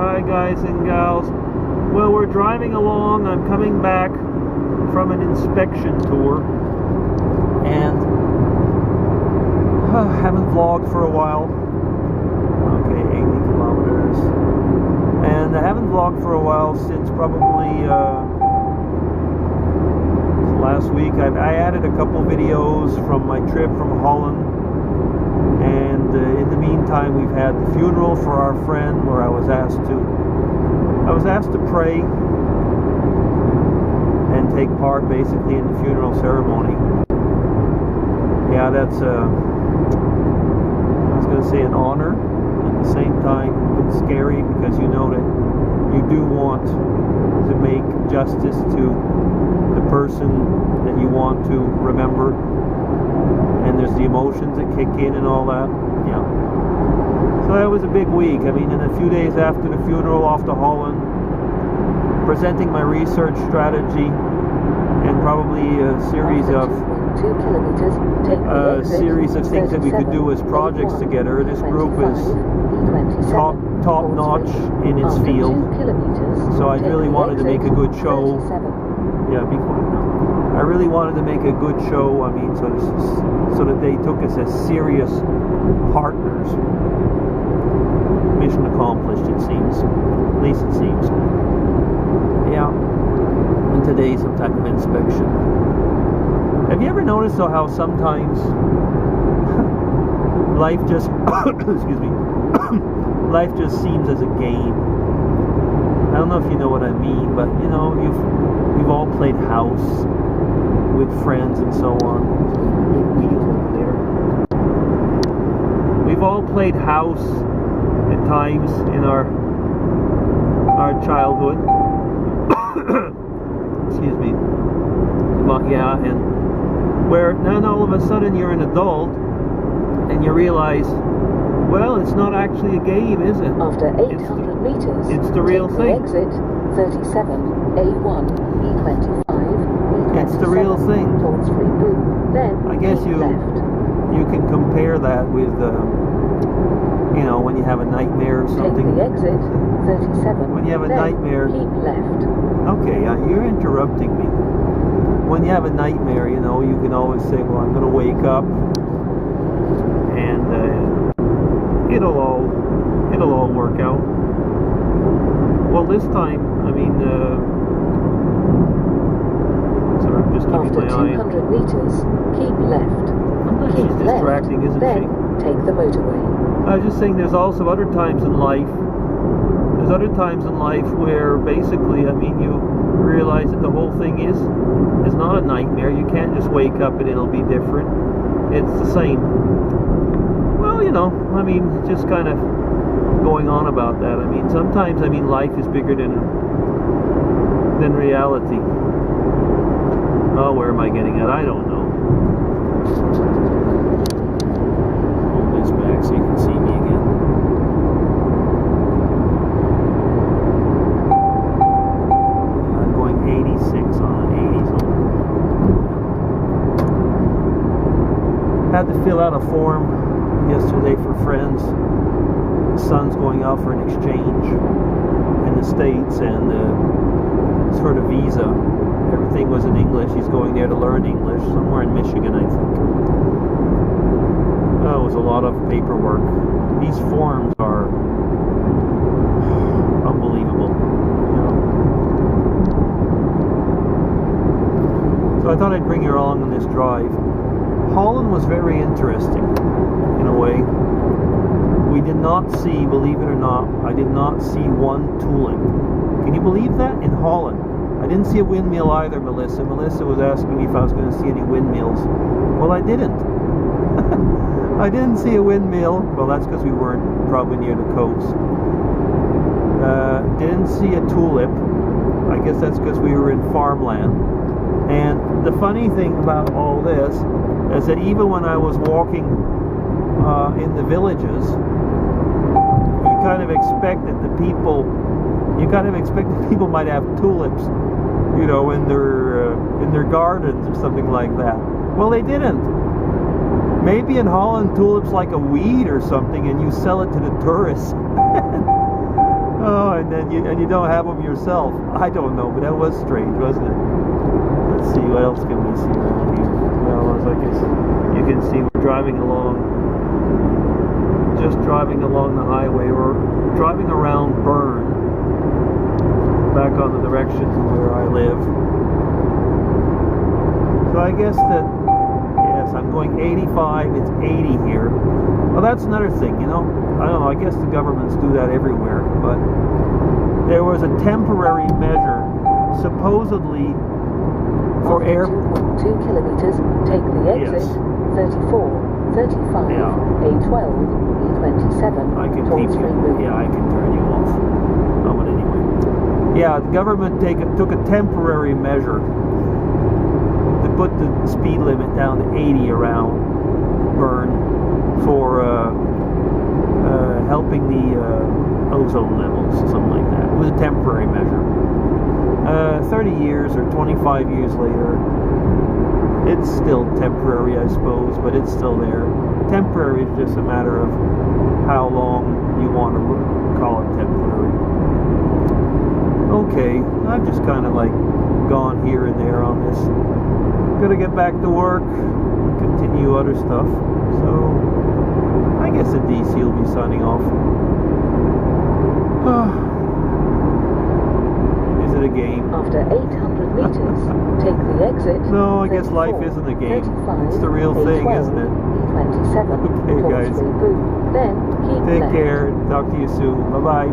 Hi guys and gals. Well, we're driving along. I'm coming back from an inspection tour and haven't vlogged for a while. Okay, 80 kilometers. And I haven't vlogged for a while since probably last week. I added a couple videos from my trip from Holland. And in the meantime, we've had the funeral for our friend, where I was asked to pray and take part basically in the funeral ceremony. Yeah, that's I was going to say an honor, at the same time a bit scary, because you know that you do want to make justice to the person that you want to remember. And there's the emotions that kick in and all that. Yeah. So that was a big week. I mean, in a few days after the funeral, off to Holland, presenting my research strategy and probably a series of things that we could do as projects together. This group is top notch in its field. So I really wanted to make a good show. Yeah, be quiet now. I really wanted to make a good show. I mean, so that they took us as serious partners. Mission accomplished, it seems. At least it seems. Yeah. And today's some type of inspection. Have you ever noticed though how sometimes life just excuse me life just seems as a game? I don't know if you know what I mean, but you know, you've all played house with friends and so on. We've all played house at times in our childhood. Excuse me. But yeah, and where then all of a sudden you're an adult and you realize, well, it's not actually a game, is it? After 800 meters, it's the real thing. Exit 37, A1, E25, E27. It's the real thing. Towards Fribourg, then I guess you can compare that with, you know, when you have a nightmare or something. Take the exit 37. When you have a nightmare. Keep left. Okay, you're interrupting me. When you have a nightmare, you know, you can always say, well, I'm going to wake up and it'll all work out. Well, this time, I mean, sorry, I'm just keeping my eye. After 200 meters, keep left. She's distracting, isn't she? Then take the motorway. I was just saying, there's also other times in life. There's other times in life where basically, I mean, you realize that the whole thing is not a nightmare. You can't just wake up and it'll be different. It's the same. Well, you know, I mean, just kind of going on about that. I mean, sometimes, I mean, life is bigger than reality. Oh, where am I getting at? I don't know. Hold this back so you can see me again. Yeah, I'm going 86 on an 80 zone. Had to fill out a form yesterday for friends. Son's going out for an exchange in the States, and it's for the visa. Everything was in English. He's going there to learn English, somewhere in Michigan, I think. Oh, it was a lot of paperwork. These forms are unbelievable, you know. So I thought I'd bring you along on this drive. Holland was very interesting, in a way. We did not see, believe it or not, I did not see one tulip. Can you believe that? In Holland. I didn't see a windmill either, Melissa. Melissa was asking me if I was going to see any windmills. Well, I didn't. I didn't see a windmill. Well, that's because we weren't probably near the coast. Didn't see a tulip. I guess that's because we were in farmland. And the funny thing about all this is that even when I was walking in the villages, you kind of expect that people might have tulips, you know, in their gardens or something like that. Well, they didn't. Maybe in Holland, tulips like a weed or something, and you sell it to the tourists. Oh, and then you don't have them yourself. I don't know, but that was strange, wasn't it? Let's see, what else can we see around here? Well, as I guess you can see, we're driving along, just driving along the highway, or driving around Bern, back on the direction to where I live. So I guess that, yes, I'm going 85, it's 80 here. Well, that's another thing, you know. I don't know, I guess the governments do that everywhere, but there was a temporary measure, supposedly, for air... 2 kilometers, take the exit, Yes. 34, 35, Yeah. A12, E27, I can towards keep you. Ringwood. Yeah, I can turn you off. Oh, but anyway. Yeah, the government took a temporary measure to put the speed limit down to 80 around Bern for helping the ozone levels, something like that. It was a temporary measure. 30 years or 25 years later, it's still temporary, I suppose, but it's still there. Temporary is just a matter of how long you want to call it temporary. Okay, I've just kind of like gone here and there on this. Gotta get back to work, continue other stuff. So, I guess the DC will be signing off. Is it a game? After 800 meters, take the exit. No, I guess 34, life isn't a game. 35, It's the real thing, A12, isn't it? E27, Okay, towards guys. Ringwood. Then keep Take left. care. Talk to you soon. Bye-bye.